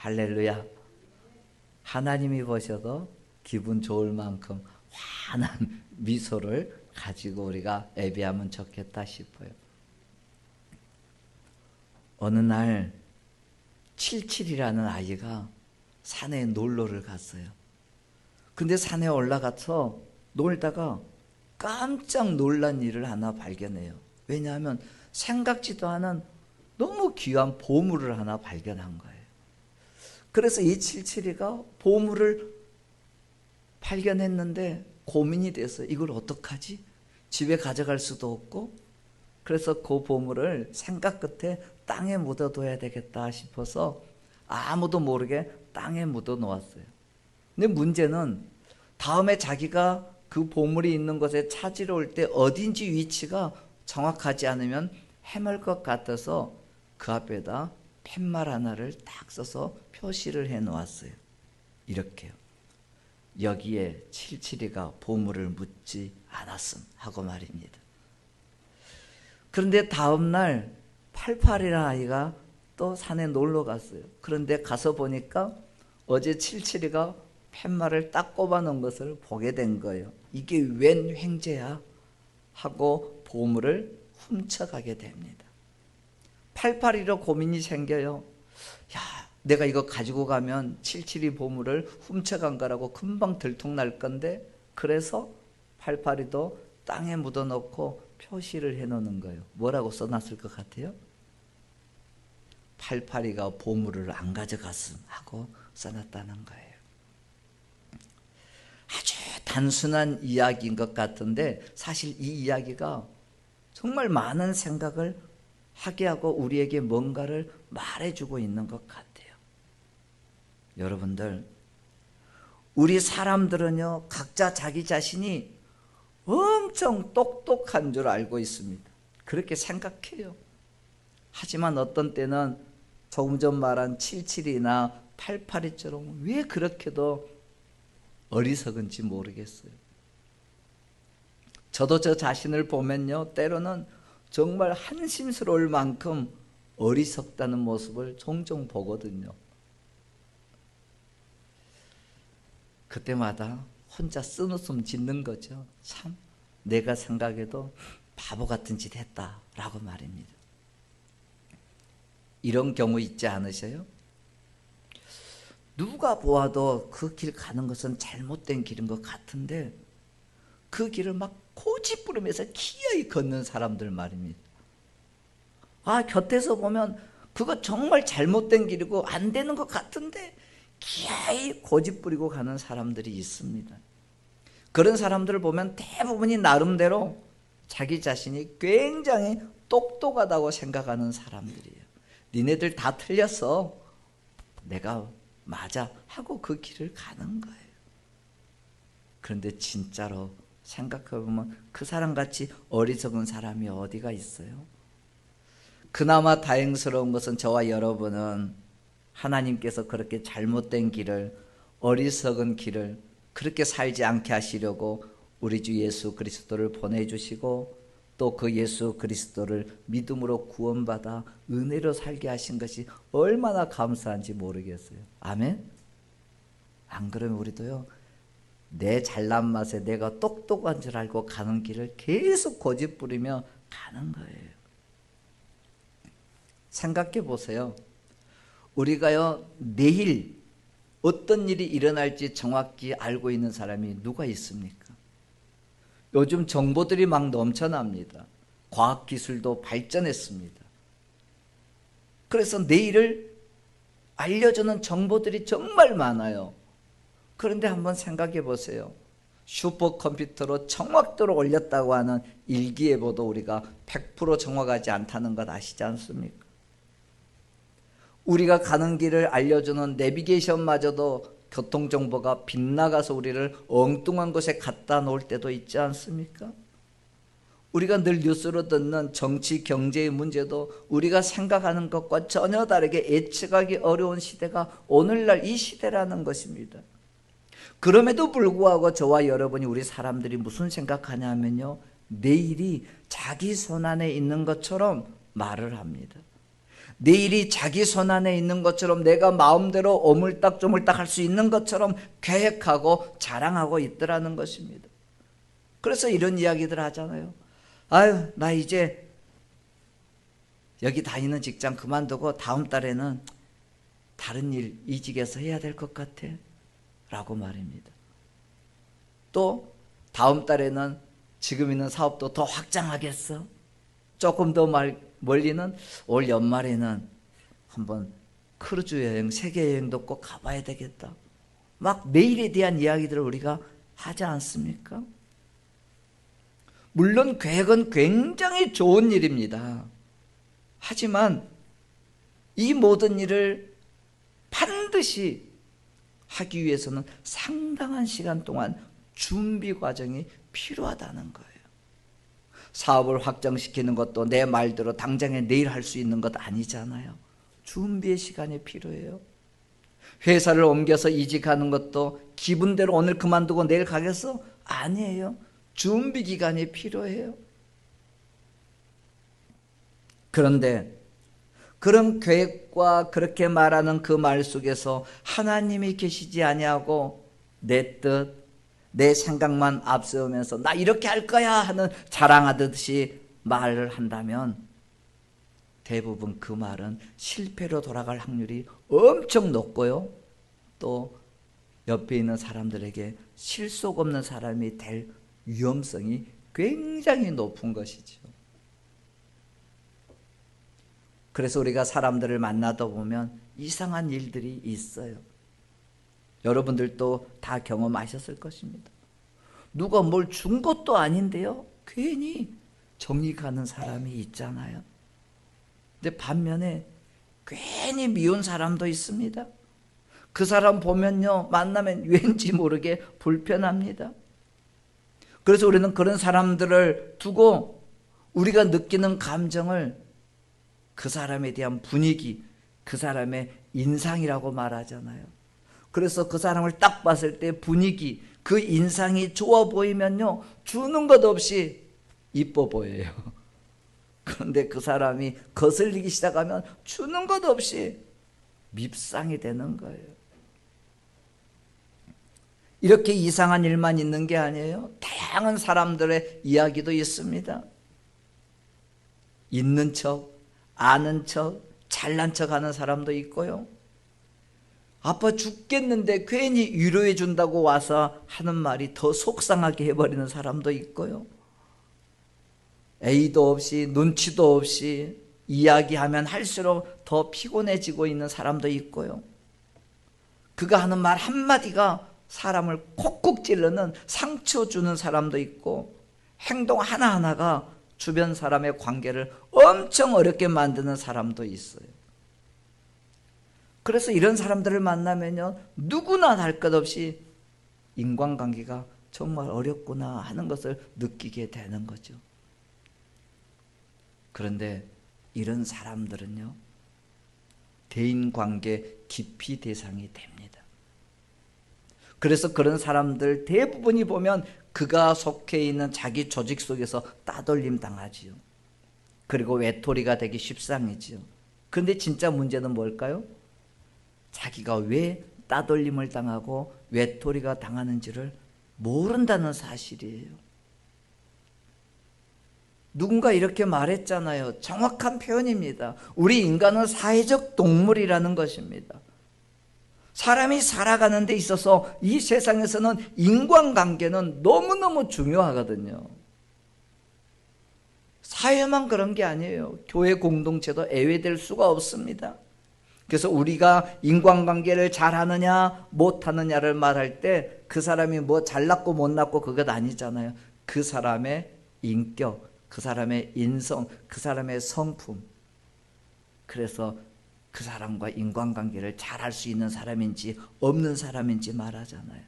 할렐루야. 하나님이 보셔도 기분 좋을 만큼 환한 미소를 가지고 우리가 예배하면 좋겠다 싶어요. 어느 날 77이라는 아이가 산에 놀러를 갔어요. 근데 산에 올라가서 놀다가 깜짝 놀란 일을 하나 발견해요. 왜냐하면 생각지도 않은 너무 귀한 보물을 하나 발견한 거예요. 그래서 이 77이가 보물을 발견했는데 고민이 돼서 이걸 어떡하지? 집에 가져갈 수도 없고, 그래서 그 보물을 생각 끝에 땅에 묻어둬야 되겠다 싶어서 아무도 모르게 땅에 묻어 놓았어요. 근데 문제는 다음에 자기가 그 보물이 있는 곳에 찾으러 올 때 어딘지 위치가 정확하지 않으면 헤맬 것 같아서 그 앞에다 팻말 하나를 딱 써서 표시를 해 놓았어요. 이렇게요. 여기에 77이가 보물을 묻지 않았음 하고 말입니다. 그런데 다음날 88이라는 아이가 또 산에 놀러 갔어요. 그런데 가서 보니까 어제 77이가 팻말을 딱 꼽아 놓은 것을 보게 된 거예요. 이게 웬 횡재야 하고 보물을 훔쳐가게 됩니다. 88이로 고민이 생겨요. 야, 내가 이거 가지고 가면 77이 보물을 훔쳐간 거라고 금방 들통날 건데, 그래서 88이도 땅에 묻어놓고 표시를 해놓는 거예요. 뭐라고 써놨을 것 같아요? 88이가 보물을 안 가져갔음 하고 써놨다는 거예요. 아주 단순한 이야기인 것 같은데 사실 이 이야기가 정말 많은 생각을 하게 하고 우리에게 뭔가를 말해주고 있는 것 같아요. 여러분들, 우리 사람들은요, 각자 자기 자신이 엄청 똑똑한 줄 알고 있습니다. 그렇게 생각해요. 하지만 어떤 때는 조금 전 말한 77이나 88이처럼 왜 그렇게도 어리석은지 모르겠어요. 저도 저 자신을 보면요, 때로는 정말 한심스러울 만큼 어리석다는 모습을 종종 보거든요. 그때마다 혼자 쓴웃음 짓는 거죠. 참, 내가 생각해도 바보 같은 짓 했다라고 말입니다. 이런 경우 있지 않으셔요? 누가 보아도 그 길 가는 것은 잘못된 길인 것 같은데 그 길을 막 고집부리면서 기어이 걷는 사람들 말입니다. 곁에서 보면 그거 정말 잘못된 길이고 안 되는 것 같은데 기어이 고집부리고 가는 사람들이 있습니다. 그런 사람들을 보면 대부분이 나름대로 자기 자신이 굉장히 똑똑하다고 생각하는 사람들이에요. 니네들 다 틀렸어, 내가 맞아 하고 그 길을 가는 거예요. 그런데 진짜로 생각해보면 그 사람같이 어리석은 사람이 어디가 있어요? 그나마 다행스러운 것은 저와 여러분은 하나님께서 그렇게 잘못된 길을, 어리석은 길을 그렇게 살지 않게 하시려고 우리 주 예수 그리스도를 보내주시고 또 그 예수 그리스도를 믿음으로 구원받아 은혜로 살게 하신 것이 얼마나 감사한지 모르겠어요. 아멘? 안 그러면 우리도요, 내 잘난 맛에 내가 똑똑한 줄 알고 가는 길을 계속 고집부리며 가는 거예요. 생각해 보세요. 우리가요, 내일 어떤 일이 일어날지 정확히 알고 있는 사람이 누가 있습니까? 요즘 정보들이 막 넘쳐납니다. 과학기술도 발전했습니다. 그래서 내일을 알려주는 정보들이 정말 많아요. 그런데 한번 생각해 보세요. 슈퍼컴퓨터로 정확도를 올렸다고 하는 일기예보도 우리가 100% 정확하지 않다는 것 아시지 않습니까? 우리가 가는 길을 알려주는 내비게이션마저도 교통정보가 빗나가서 우리를 엉뚱한 곳에 갖다 놓을 때도 있지 않습니까? 우리가 늘 뉴스로 듣는 정치, 경제의 문제도 우리가 생각하는 것과 전혀 다르게 예측하기 어려운 시대가 오늘날 이 시대라는 것입니다. 그럼에도 불구하고 저와 여러분이, 우리 사람들이 무슨 생각하냐 하면요, 내일이 자기 손 안에 있는 것처럼 말을 합니다. 내일이 자기 손 안에 있는 것처럼, 내가 마음대로 오물딱조물딱 할 수 있는 것처럼 계획하고 자랑하고 있더라는 것입니다. 그래서 이런 이야기들 하잖아요. 아유, 나 이제 여기 다니는 직장 그만두고 다음 달에는 다른 일 이직해서 해야 될 것 같아 라고 말입니다. 또 다음 달에는 지금 있는 사업도 더 확장하겠어. 조금 더 멀리는 올 연말에는 한번 크루즈 여행, 세계 여행도 꼭 가봐야 되겠다. 막 내일에 대한 이야기들을 우리가 하지 않습니까? 물론 계획은 굉장히 좋은 일입니다. 하지만 이 모든 일을 반드시 하기 위해서는 상당한 시간 동안 준비 과정이 필요하다는 거예요. 사업을 확장시키는 것도 내 말대로 당장에 내일 할 수 있는 것 아니잖아요. 준비의 시간이 필요해요. 회사를 옮겨서 이직하는 것도 기분대로 오늘 그만두고 내일 가겠어? 아니에요. 준비 기간이 필요해요. 그런데 그런 계획과 그렇게 말하는 그 말 속에서 하나님이 계시지 아니하고 내 뜻, 내 생각만 앞세우면서 나 이렇게 할 거야 하는 자랑하듯이 말을 한다면 대부분 그 말은 실패로 돌아갈 확률이 엄청 높고요. 또 옆에 있는 사람들에게 실속 없는 사람이 될 위험성이 굉장히 높은 것이죠. 그래서 우리가 사람들을 만나다 보면 이상한 일들이 있어요. 여러분들도 다 경험하셨을 것입니다. 누가 뭘 준 것도 아닌데요, 괜히 정이 가는 사람이 있잖아요. 근데 반면에 괜히 미운 사람도 있습니다. 그 사람 보면요, 만나면 왠지 모르게 불편합니다. 그래서 우리는 그런 사람들을 두고 우리가 느끼는 감정을 그 사람에 대한 분위기, 그 사람의 인상이라고 말하잖아요. 그래서 그 사람을 딱 봤을 때 분위기, 그 인상이 좋아 보이면요, 주는 것 없이 이뻐 보여요. 그런데 그 사람이 거슬리기 시작하면 주는 것 없이 밉상이 되는 거예요. 이렇게 이상한 일만 있는 게 아니에요. 다양한 사람들의 이야기도 있습니다. 있는 척, 아는 척, 잘난 척 하는 사람도 있고요. 아파 죽겠는데 괜히 위로해 준다고 와서 하는 말이 더 속상하게 해버리는 사람도 있고요. A도 없이 눈치도 없이 이야기하면 할수록 더 피곤해지고 있는 사람도 있고요. 그가 하는 말 한마디가 사람을 콕콕 찌르는 상처 주는 사람도 있고, 행동 하나하나가 주변 사람의 관계를 엄청 어렵게 만드는 사람도 있어요. 그래서 이런 사람들을 만나면요, 누구나 할 것 없이 인간관계가 정말 어렵구나 하는 것을 느끼게 되는 거죠. 그런데 이런 사람들은요, 대인관계 기피 대상이 됩니다. 그래서 그런 사람들 대부분이 보면 그가 속해 있는 자기 조직 속에서 따돌림 당하지요. 그리고 외톨이가 되기 십상이지요. 그런데 진짜 문제는 뭘까요? 자기가 왜 따돌림을 당하고 외톨이가 당하는지를 모른다는 사실이에요. 누군가 이렇게 말했잖아요. 정확한 표현입니다. 우리 인간은 사회적 동물이라는 것입니다. 사람이 살아가는 데 있어서 이 세상에서는 인간관계는 너무너무 중요하거든요. 사회만 그런 게 아니에요. 교회 공동체도 예외될 수가 없습니다. 그래서 우리가 인간관계를 잘하느냐 못하느냐를 말할 때 그 사람이 뭐 잘났고 못났고 그것 아니잖아요. 그 사람의 인격, 그 사람의 인성, 그 사람의 성품. 그래서 그 사람과 인간관계를 잘할 수 있는 사람인지 없는 사람인지 말하잖아요.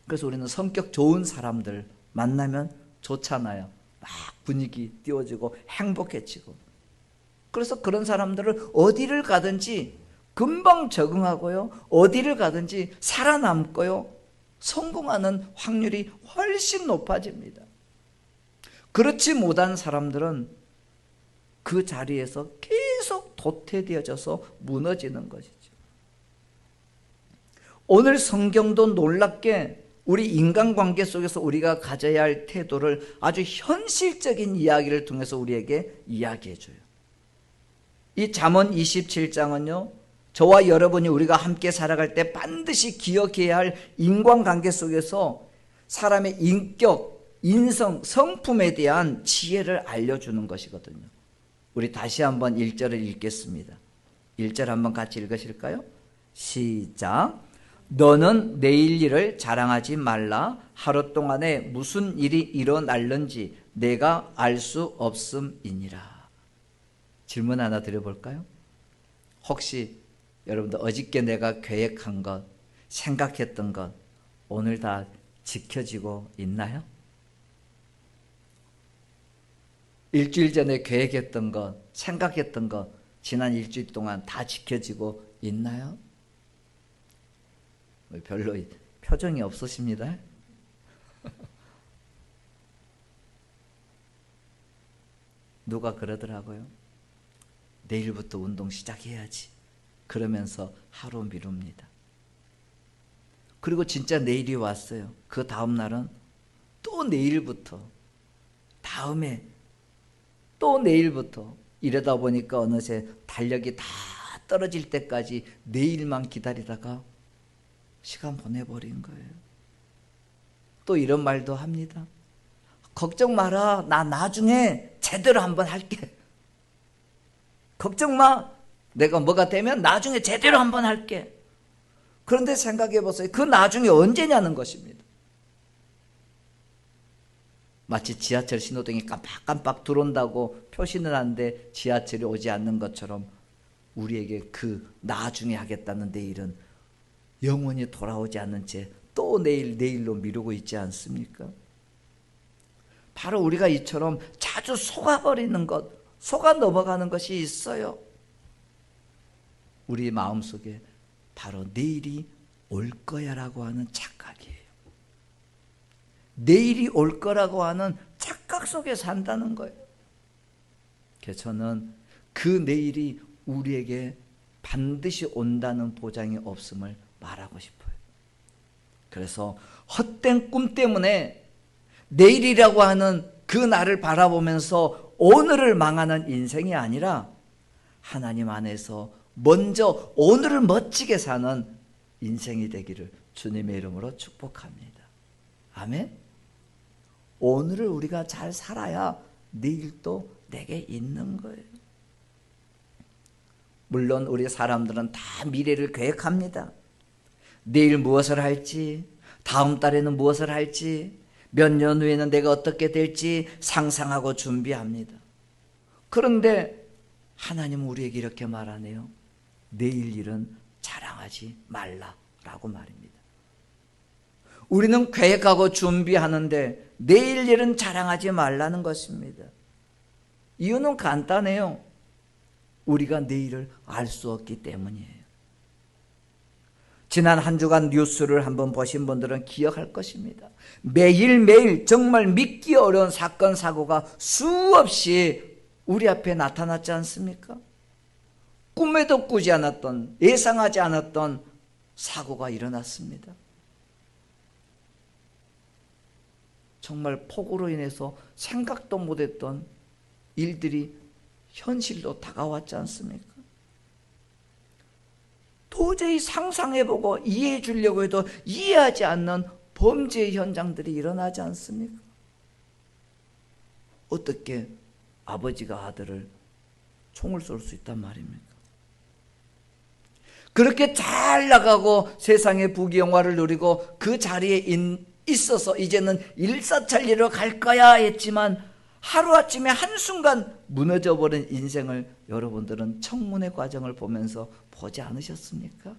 그래서 우리는 성격 좋은 사람들 만나면 좋잖아요. 막 분위기 띄워지고 행복해지고. 그래서 그런 사람들을 어디를 가든지 금방 적응하고요, 어디를 가든지 살아남고요, 성공하는 확률이 훨씬 높아집니다. 그렇지 못한 사람들은 그 자리에서 계속 도태되어져서 무너지는 것이죠. 오늘 성경도 놀랍게 우리 인간관계 속에서 우리가 가져야 할 태도를 아주 현실적인 이야기를 통해서 우리에게 이야기해줘요. 이 잠언 27장은요, 저와 여러분이 우리가 함께 살아갈 때 반드시 기억해야 할 인간관계 속에서 사람의 인격, 인성, 성품에 대한 지혜를 알려주는 것이거든요. 우리 다시 한번 1절을 읽겠습니다. 1절 한번 같이 읽으실까요? 시작. 너는 내일 일을 자랑하지 말라. 하루 동안에 무슨 일이 일어날는지 내가 알 수 없음이니라. 질문 하나 드려볼까요? 혹시 여러분들 어저께 내가 계획한 것, 생각했던 것 오늘 다 지켜지고 있나요? 일주일 전에 계획했던 것, 생각했던 것 지난 일주일 동안 다 지켜지고 있나요? 별로 표정이 없으십니다. 누가 그러더라고요. 내일부터 운동 시작해야지. 그러면서 하루 미룹니다. 그리고 진짜 내일이 왔어요. 그 다음 날은 또 내일부터, 다음에 또 내일부터, 이러다 보니까 어느새 달력이 다 떨어질 때까지 내일만 기다리다가 시간 보내버린 거예요. 또 이런 말도 합니다. 걱정 마라. 나 나중에 제대로 한번 할게. 걱정 마. 내가 뭐가 되면 나중에 제대로 한번 할게. 그런데 생각해 보세요. 그 나중에 언제냐는 것입니다. 마치 지하철 신호등이 깜빡깜빡 들어온다고 표시는 하는데 지하철이 오지 않는 것처럼 우리에게 그 나중에 하겠다는 내일은 영원히 돌아오지 않는 채 또 내일로 미루고 있지 않습니까? 바로 우리가 이처럼 자주 속아버리는 것, 속아 넘어가는 것이 있어요. 우리 마음속에 바로 내일이 올 거야 라고 하는 착각이에요. 내일이 올 거라고 하는 착각 속에 산다는 거예요. 그래서 저는 그 내일이 우리에게 반드시 온다는 보장이 없음을 말하고 싶어요. 그래서 헛된 꿈 때문에 내일이라고 하는 그 날을 바라보면서 오늘을 망하는 인생이 아니라 하나님 안에서 먼저 오늘을 멋지게 사는 인생이 되기를 주님의 이름으로 축복합니다. 아멘. 오늘을 우리가 잘 살아야 내일도 내게 있는 거예요. 물론 우리 사람들은 다 미래를 계획합니다. 내일 무엇을 할지, 다음 달에는 무엇을 할지, 몇 년 후에는 내가 어떻게 될지 상상하고 준비합니다. 그런데 하나님은 우리에게 이렇게 말하네요. 내일 일은 자랑하지 말라라고 말입니다. 우리는 계획하고 준비하는데 내일 일은 자랑하지 말라는 것입니다. 이유는 간단해요. 우리가 내일을 알 수 없기 때문이에요. 지난 한 주간 뉴스를 한번 보신 분들은 기억할 것입니다. 매일매일 정말 믿기 어려운 사건, 사고가 수없이 우리 앞에 나타났지 않습니까? 꿈에도 꾸지 않았던, 예상하지 않았던 사고가 일어났습니다. 정말 폭우로 인해서 생각도 못했던 일들이 현실로 다가왔지 않습니까? 도저히 상상해보고 이해해 주려고 해도 이해하지 않는 범죄의 현장들이 일어나지 않습니까? 어떻게 아버지가 아들을 총을 쏠 수 있단 말입니까? 그렇게 잘 나가고 세상의 부귀영화를 누리고 그 자리에 있어서 이제는 일사천리로 갈 거야 했지만 하루아침에 한순간 무너져버린 인생을 여러분들은 청문회 과정을 보면서 보지 않으셨습니까?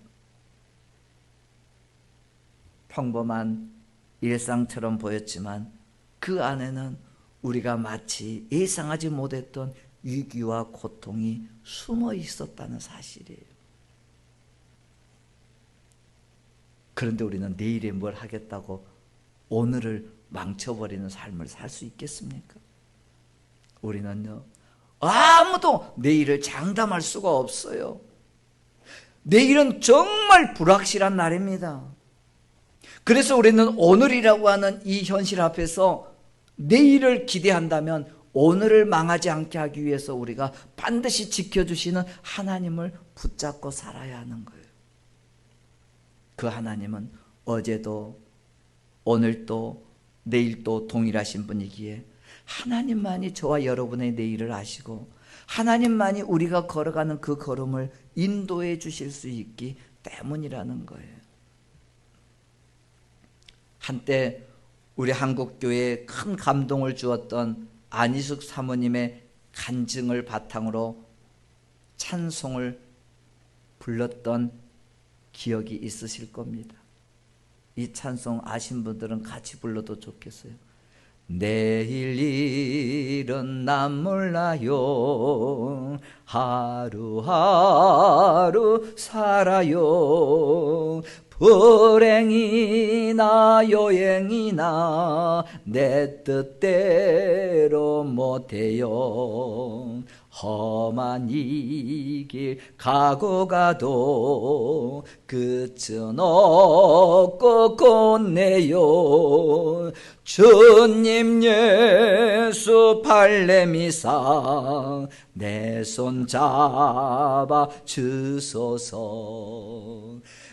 평범한 일상처럼 보였지만 그 안에는 우리가 마치 예상하지 못했던 위기와 고통이 숨어 있었다는 사실이에요. 그런데 우리는 내일에 뭘 하겠다고 오늘을 망쳐버리는 삶을 살 수 있겠습니까? 우리는요, 아무도 내일을 장담할 수가 없어요. 내일은 정말 불확실한 날입니다. 그래서 우리는 오늘이라고 하는 이 현실 앞에서 내일을 기대한다면 오늘을 망하지 않게 하기 위해서 우리가 반드시 지켜주시는 하나님을 붙잡고 살아야 하는 거예요. 그 하나님은 어제도 오늘도 내일도 동일하신 분이기에 하나님만이 저와 여러분의 내일을 아시고 하나님만이 우리가 걸어가는 그 걸음을 인도해 주실 수 있기 때문이라는 거예요. 한때 우리 한국교회에 큰 감동을 주었던 안희숙 사모님의 간증을 바탕으로 찬송을 불렀던 기억이 있으실 겁니다. 이 찬송 아신 분들은 같이 불러도 좋겠어요. 내일 일은 난 몰라요. 하루하루 살아요. 불행이나 요행이나 내 뜻대로 못해요. 험한 이 길 가고 가도 끝은 없고 곧내요. 주님 예수 발레미사 내 손 잡아 주소서.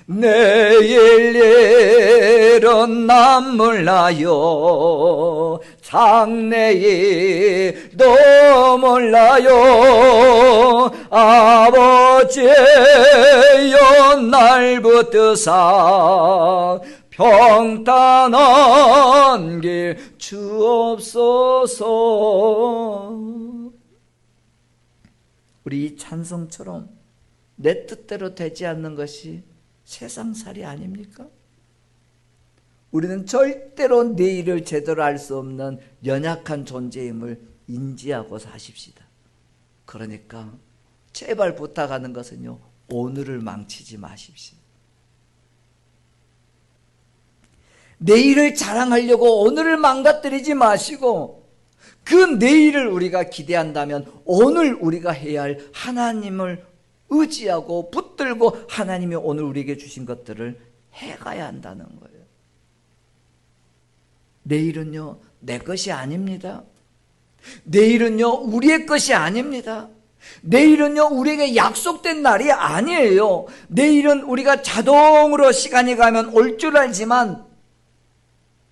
내일 일은 난 몰라요. 장래일도 몰라요. 아버지여 날 붙드사 평탄한 길 주옵소서. 우리 이 찬송처럼 내 뜻대로 되지 않는 것이 세상살이 아닙니까? 우리는 절대로 내일을 제대로 알 수 없는 연약한 존재임을 인지하고 사십시다. 그러니까 제발 부탁하는 것은요, 오늘을 망치지 마십시오. 내일을 자랑하려고 오늘을 망가뜨리지 마시고 그 내일을 우리가 기대한다면 오늘 우리가 해야 할 하나님을 의지하고 붙들고 하나님이 오늘 우리에게 주신 것들을 해가야 한다는 거예요. 내일은요, 내 것이 아닙니다. 내일은요, 우리의 것이 아닙니다. 내일은요, 우리에게 약속된 날이 아니에요. 내일은 우리가 자동으로 시간이 가면 올 줄 알지만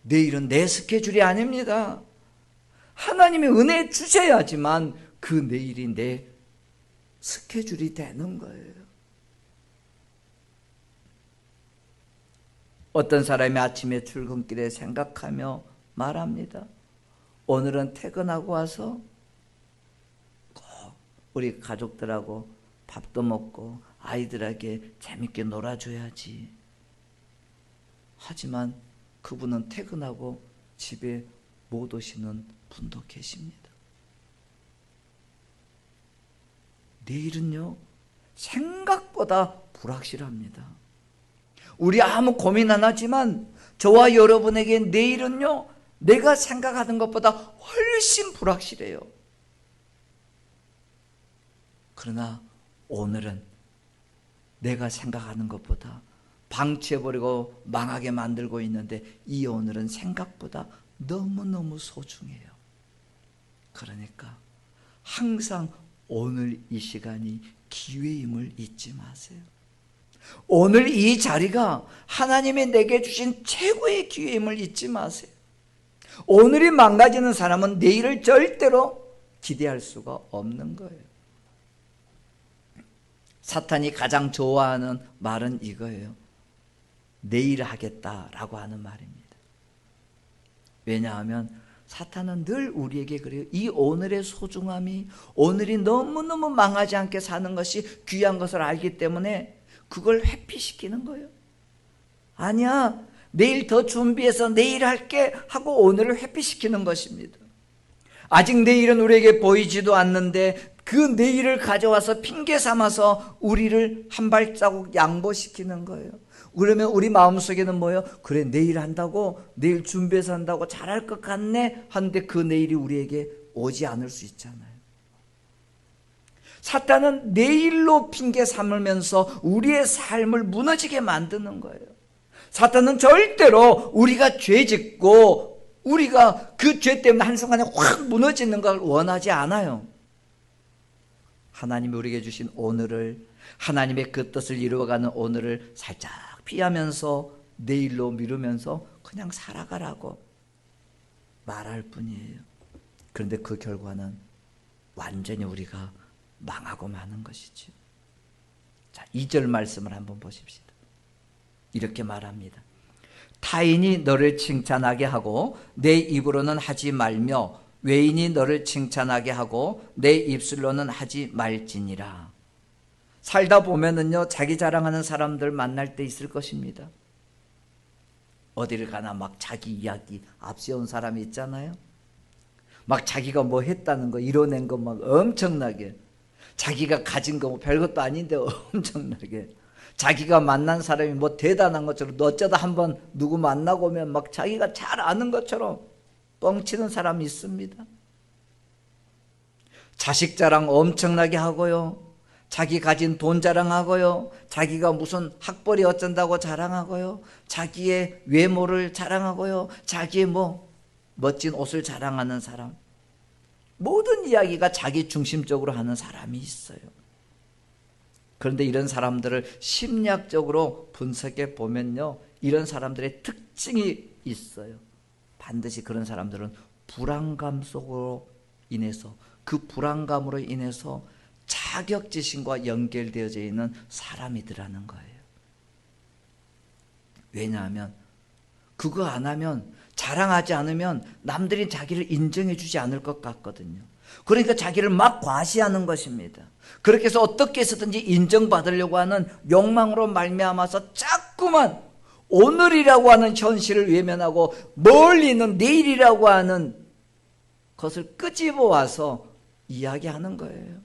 내일은 내 스케줄이 아닙니다. 하나님이 은혜 주셔야지만 그 내일이 내 스케줄이 되는 거예요. 어떤 사람이 아침에 출근길에 생각하며 말합니다. 오늘은 퇴근하고 와서 꼭 우리 가족들하고 밥도 먹고 아이들에게 재밌게 놀아줘야지. 하지만 그분은 퇴근하고 집에 못 오시는 분도 계십니다. 내일은요, 생각보다 불확실합니다. 우리 아무 고민 안 하지만 저와 여러분에게 내일은요, 내가 생각하는 것보다 훨씬 불확실해요. 그러나 오늘은 내가 생각하는 것보다 방치해버리고 망하게 만들고 있는데 이 오늘은 생각보다 너무너무 소중해요. 그러니까 항상 오늘 이 시간이 기회임을 잊지 마세요. 오늘 이 자리가 하나님이 내게 주신 최고의 기회임을 잊지 마세요. 오늘이 망가지는 사람은 내일을 절대로 기대할 수가 없는 거예요. 사탄이 가장 좋아하는 말은 이거예요. 내일 하겠다라고 하는 말입니다. 왜냐하면 사탄은 늘 우리에게 그래요. 이 오늘의 소중함이, 오늘이 너무너무 망하지 않게 사는 것이 귀한 것을 알기 때문에 그걸 회피시키는 거예요. 아니야, 내일 더 준비해서 내일 할게 하고 오늘을 회피시키는 것입니다. 아직 내일은 우리에게 보이지도 않는데 그 내일을 가져와서 핑계 삼아서 우리를 한 발자국 양보시키는 거예요. 그러면 우리 마음속에는 뭐예요? 그래, 내일 한다고, 내일 준비해서 한다고 잘할 것 같네 하는데 그 내일이 우리에게 오지 않을 수 있잖아요. 사탄은 내일로 핑계 삼으면서 우리의 삶을 무너지게 만드는 거예요. 사탄은 절대로 우리가 죄 짓고 우리가 그 죄 때문에 한순간에 확 무너지는 걸 원하지 않아요. 하나님이 우리에게 주신 오늘을, 하나님의 그 뜻을 이루어가는 오늘을 살짝 피하면서 내일로 미루면서 그냥 살아가라고 말할 뿐이에요. 그런데 그 결과는 완전히 우리가 망하고 마는 것이죠. 자, 2절 말씀을 한번 보십시다. 이렇게 말합니다. 타인이 너를 칭찬하게 하고 내 입으로는 하지 말며 외인이 너를 칭찬하게 하고 내 입술로는 하지 말지니라. 살다 보면은요, 자기 자랑하는 사람들 만날 때 있을 것입니다. 어디를 가나 막 자기 이야기 앞세운 사람이 있잖아요. 막 자기가 뭐 했다는 거, 이뤄낸 거 막 엄청나게, 자기가 가진 거 뭐 별것도 아닌데 엄청나게, 자기가 만난 사람이 뭐 대단한 것처럼, 어쩌다 한번 누구 만나고 오면 막 자기가 잘 아는 것처럼 뻥치는 사람이 있습니다. 자식 자랑 엄청나게 하고요, 자기 가진 돈 자랑하고요, 자기가 무슨 학벌이 어쩐다고 자랑하고요, 자기의 외모를 자랑하고요, 자기의 뭐 멋진 옷을 자랑하는 사람, 모든 이야기가 자기 중심적으로 하는 사람이 있어요. 그런데 이런 사람들을 심리학적으로 분석해 보면요, 이런 사람들의 특징이 있어요. 반드시 그런 사람들은 불안감 속으로 인해서, 그 불안감으로 인해서 자격지심과 연결되어져 있는 사람이더라는 거예요. 왜냐하면 그거 안 하면, 자랑하지 않으면 남들이 자기를 인정해 주지 않을 것 같거든요. 그러니까 자기를 막 과시하는 것입니다. 그렇게 해서 어떻게 해서든지 인정받으려고 하는 욕망으로 말미암아서 자꾸만 오늘이라고 하는 현실을 외면하고 멀리 있는 내일이라고 하는 것을 끄집어 와서 이야기하는 거예요.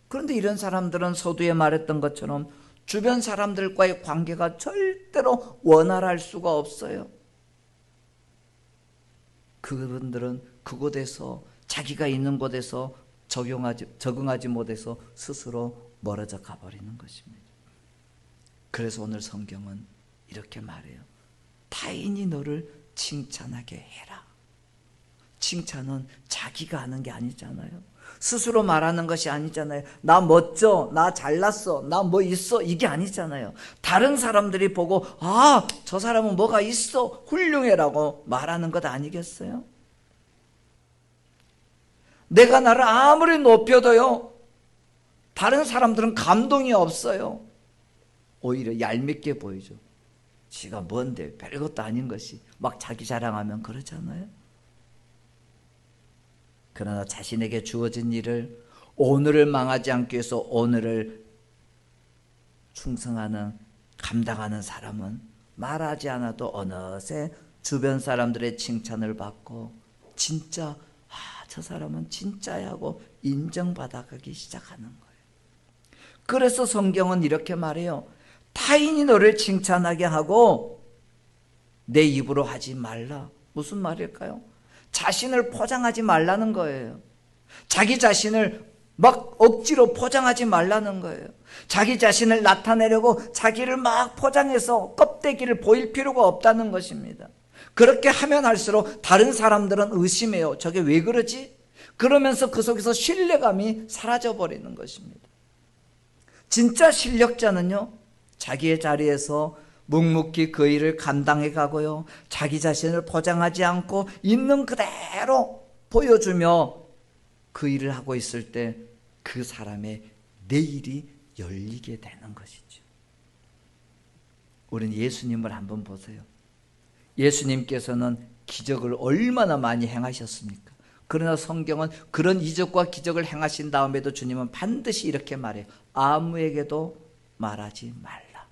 그런데 이런 사람들은 서두에 말했던 것처럼 주변 사람들과의 관계가 절대로 원활할 수가 없어요. 그분들은 그곳에서, 자기가 있는 곳에서 적응하지 못해서 스스로 멀어져 가버리는 것입니다. 그래서 오늘 성경은 이렇게 말해요. 타인이 너를 칭찬하게 해라. 칭찬은 자기가 하는 게 아니잖아요. 스스로 말하는 것이 아니잖아요. 나 멋져, 나 잘났어, 나 뭐 있어, 이게 아니잖아요. 다른 사람들이 보고 아, 저 사람은 뭐가 있어, 훌륭해라고 말하는 것 아니겠어요? 내가 나를 아무리 높여도요, 다른 사람들은 감동이 없어요. 오히려 얄밉게 보이죠. 지가 뭔데, 별것도 아닌 것이 막 자기 자랑하면 그러잖아요. 그러나 자신에게 주어진 일을, 오늘을 망하지 않기 위해서 오늘을 충성하는, 감당하는 사람은 말하지 않아도 어느새 주변 사람들의 칭찬을 받고 진짜 저 사람은 진짜야 하고 인정받아가기 시작하는 거예요. 그래서 성경은 이렇게 말해요. 타인이 너를 칭찬하게 하고 내 입으로 하지 말라. 무슨 말일까요? 자신을 포장하지 말라는 거예요. 자기 자신을 막 억지로 포장하지 말라는 거예요. 자기 자신을 나타내려고 자기를 막 포장해서 껍데기를 보일 필요가 없다는 것입니다. 그렇게 하면 할수록 다른 사람들은 의심해요. 저게 왜 그러지? 그러면서 그 속에서 신뢰감이 사라져버리는 것입니다. 진짜 실력자는요, 자기의 자리에서 묵묵히 그 일을 감당해 가고요, 자기 자신을 포장하지 않고 있는 그대로 보여주며 그 일을 하고 있을 때 그 사람의 내일이 열리게 되는 것이죠. 우리는 예수님을 한번 보세요. 예수님께서는 기적을 얼마나 많이 행하셨습니까? 그러나 성경은 그런 이적과 기적을 행하신 다음에도 주님은 반드시 이렇게 말해요. 아무에게도 말하지 말라.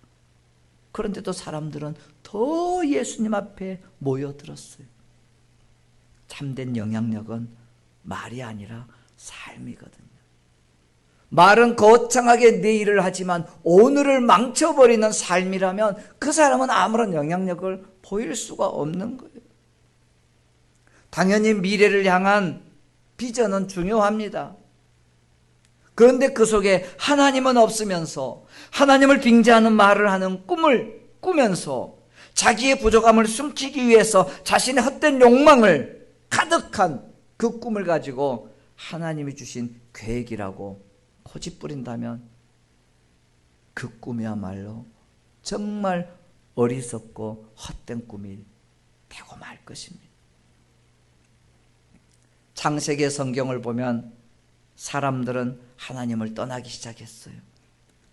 그런데도 사람들은 더 예수님 앞에 모여들었어요. 참된 영향력은 말이 아니라 삶이거든요. 말은 거창하게 내일을 하지만 오늘을 망쳐버리는 삶이라면 그 사람은 아무런 영향력을 보일 수가 없는 거예요. 당연히 미래를 향한 비전은 중요합니다. 그런데 그 속에 하나님은 없으면서 하나님을 빙자하는 말을 하는 꿈을 꾸면서 자기의 부족함을 숨기기 위해서 자신의 헛된 욕망을 가득한 그 꿈을 가지고 하나님이 주신 계획이라고 고집부린다면 그 꿈이야말로 정말 어리석고 헛된 꿈이 되고 말 것입니다. 창세기 성경을 보면 사람들은 하나님을 떠나기 시작했어요.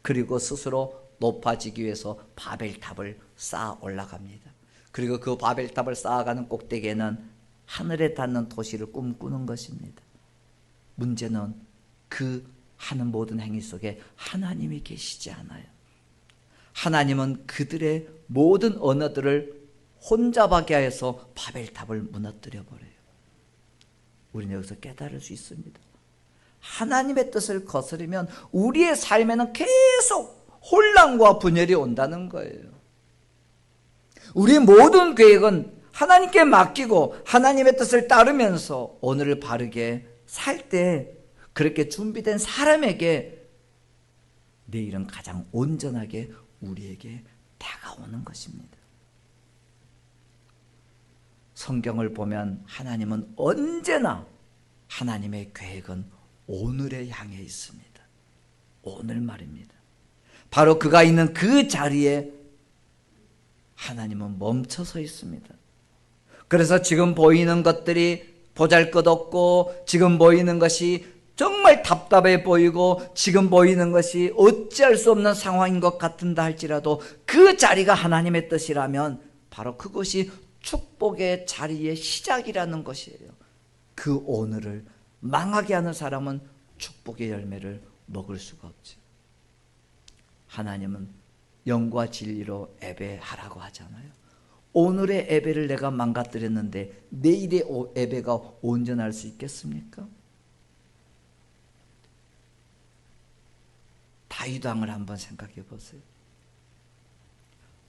그리고 스스로 높아지기 위해서 바벨탑을 쌓아 올라갑니다. 그리고 그 바벨탑을 쌓아가는 꼭대기에는 하늘에 닿는 도시를 꿈꾸는 것입니다. 문제는 그 하는 모든 행위 속에 하나님이 계시지 않아요. 하나님은 그들의 모든 언어들을 혼잡하게 해서 바벨탑을 무너뜨려 버려요. 우리는 여기서 깨달을 수 있습니다. 하나님의 뜻을 거스르면 우리의 삶에는 계속 혼란과 분열이 온다는 거예요. 우리의 모든 계획은 하나님께 맡기고 하나님의 뜻을 따르면서 오늘을 바르게 살 때 그렇게 준비된 사람에게 내일은 가장 온전하게 우리에게 다가오는 것입니다. 성경을 보면 하나님은 언제나 하나님의 계획은 오늘에 향해 있습니다. 오늘 말입니다. 바로 그가 있는 그 자리에 하나님은 멈춰서 있습니다. 그래서 지금 보이는 것들이 보잘것없고 지금 보이는 것이 정말 답답해 보이고 지금 보이는 것이 어찌할 수 없는 상황인 것 같은다 할지라도 그 자리가 하나님의 뜻이라면 바로 그것이 축복의 자리의 시작이라는 것이에요. 그 오늘을 망하게 하는 사람은 축복의 열매를 먹을 수가 없죠. 하나님은 영과 진리로 예배하라고 하잖아요. 오늘의 예배를 내가 망가뜨렸는데 내일의 예배가 온전할 수 있겠습니까? 다윗 왕을 한번 생각해 보세요.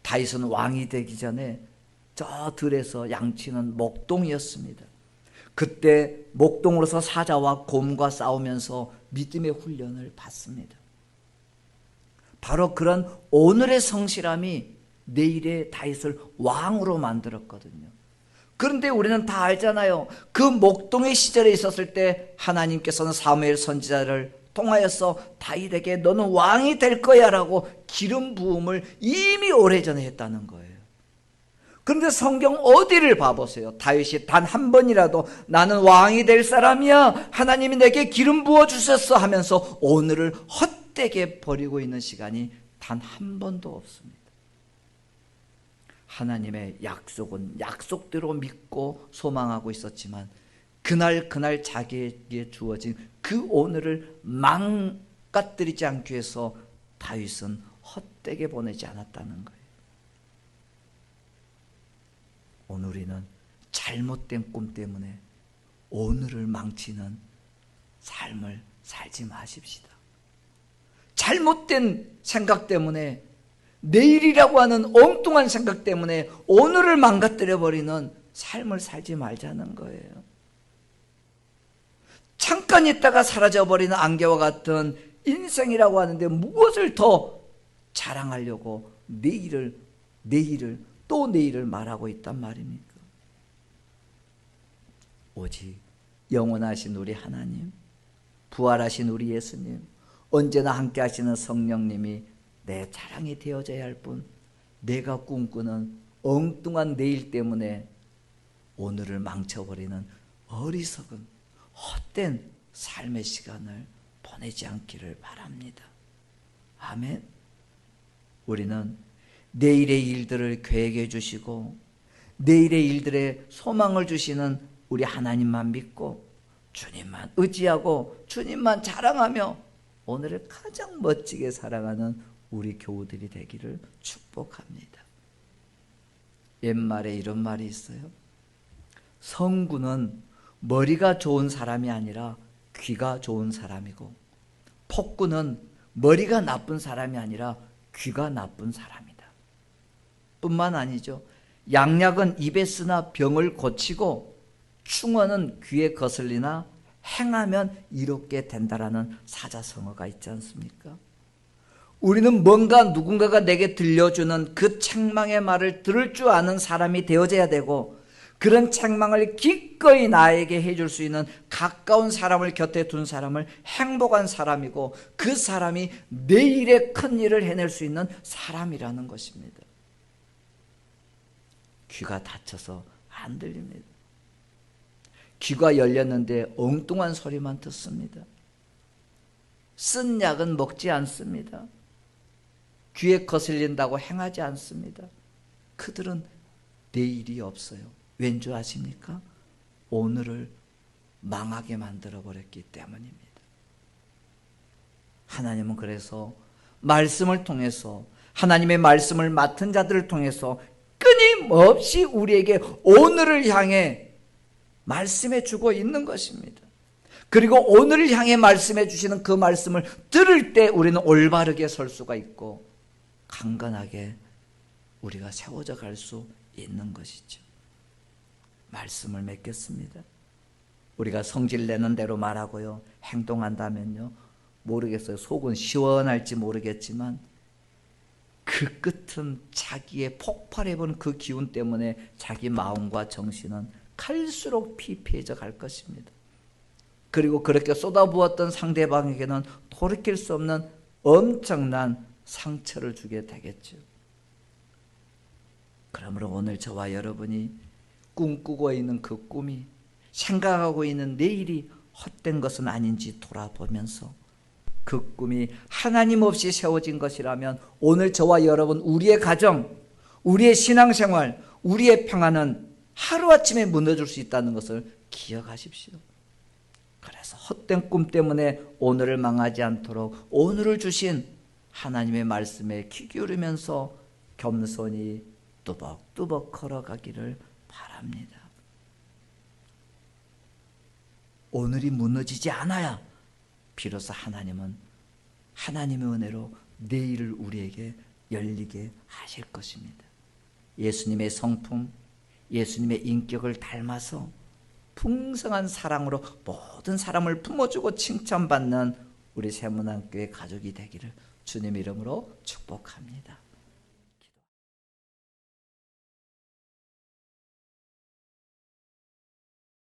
다윗은 왕이 되기 전에 저 들에서 양치는 목동이었습니다. 그때 목동으로서 사자와 곰과 싸우면서 믿음의 훈련을 받습니다. 바로 그런 오늘의 성실함이 내일의 다윗을 왕으로 만들었거든요. 그런데 우리는 다 알잖아요. 그 목동의 시절에 있었을 때 하나님께서는 사무엘 선지자를 통하여서 다윗에게 너는 왕이 될 거야 라고 기름 부음을 이미 오래전에 했다는 거예요. 그런데 성경 어디를 봐보세요. 다윗이 단 한 번이라도 나는 왕이 될 사람이야, 하나님이 내게 기름 부어주셨어 하면서 오늘을 헛되게 버리고 있는 시간이 단 한 번도 없습니다. 하나님의 약속은 약속대로 믿고 소망하고 있었지만 그날 자기에게 주어진 그 오늘을 망가뜨리지 않기 위해서 다윗은 헛되게 보내지 않았다는 거예요. 오늘 우리는 잘못된 꿈 때문에 오늘을 망치는 삶을 살지 마십시다. 잘못된 생각 때문에, 내일이라고 하는 엉뚱한 생각 때문에 오늘을 망가뜨려버리는 삶을 살지 말자는 거예요. 잠깐 있다가 사라져버리는 안개와 같은 인생이라고 하는데 무엇을 더 자랑하려고 내일을 또 내일을 말하고 있단 말입니까? 오직 영원하신 우리 하나님, 부활하신 우리 예수님, 언제나 함께 하시는 성령님이 내 자랑이 되어져야 할 뿐, 내가 꿈꾸는 엉뚱한 내일 때문에 오늘을 망쳐버리는 어리석은 헛된 삶의 시간을 보내지 않기를 바랍니다. 아멘. 우리는 내일의 일들을 계획해 주시고 내일의 일들에 소망을 주시는 우리 하나님만 믿고 주님만 의지하고 주님만 자랑하며 오늘을 가장 멋지게 살아가는 우리 교우들이 되기를 축복합니다. 옛말에 이런 말이 있어요. 성군은 머리가 좋은 사람이 아니라 귀가 좋은 사람이고, 폭군은 머리가 나쁜 사람이 아니라 귀가 나쁜 사람이다. 뿐만 아니죠. 양약은 입에 쓰나 병을 고치고 충언은 귀에 거슬리나 행하면 이롭게 된다라는 사자성어가 있지 않습니까? 우리는 뭔가 누군가가 내게 들려주는 그 책망의 말을 들을 줄 아는 사람이 되어져야 되고, 그런 책망을 기꺼이 나에게 해줄 수 있는 가까운 사람을 곁에 둔 사람을 행복한 사람이고, 그 사람이 내일의 큰 일을 해낼 수 있는 사람이라는 것입니다. 귀가 닫혀서 안 들립니다. 귀가 열렸는데 엉뚱한 소리만 듣습니다. 쓴 약은 먹지 않습니다. 귀에 거슬린다고 행하지 않습니다. 그들은 내일이 없어요. 왠 줄 아십니까? 오늘을 망하게 만들어버렸기 때문입니다. 하나님은 그래서 말씀을 통해서, 하나님의 말씀을 맡은 자들을 통해서 끊임없이 우리에게 오늘을 향해 말씀해 주고 있는 것입니다. 그리고 오늘을 향해 말씀해 주시는 그 말씀을 들을 때 우리는 올바르게 설 수가 있고 강건하게 우리가 세워져 갈 수 있는 것이죠. 말씀을 맺겠습니다. 우리가 성질 내는 대로 말하고요, 행동한다면요, 모르겠어요. 속은 시원할지 모르겠지만 그 끝은 자기의 폭발해본 그 기운 때문에 자기 마음과 정신은 갈수록 피폐해져 갈 것입니다. 그리고 그렇게 쏟아부었던 상대방에게는 돌이킬 수 없는 엄청난 상처를 주게 되겠죠. 그러므로 오늘 저와 여러분이 꿈꾸고 있는 그 꿈이, 생각하고 있는 내일이 헛된 것은 아닌지 돌아보면서 그 꿈이 하나님 없이 세워진 것이라면 오늘 저와 여러분, 우리의 가정, 우리의 신앙생활, 우리의 평안은 하루아침에 무너질 수 있다는 것을 기억하십시오. 그래서 헛된 꿈 때문에 오늘을 망하지 않도록 오늘을 주신 하나님의 말씀에 귀 기울이면서 겸손히 뚜벅뚜벅 걸어가기를 바랍니다. 오늘이 무너지지 않아야 비로소 하나님은 하나님의 은혜로 내일을 우리에게 열리게 하실 것입니다. 예수님의 성품, 예수님의 인격을 닮아서 풍성한 사랑으로 모든 사람을 품어주고 칭찬받는 우리 세문안교회 가족이 되기를 주님 이름으로 축복합니다.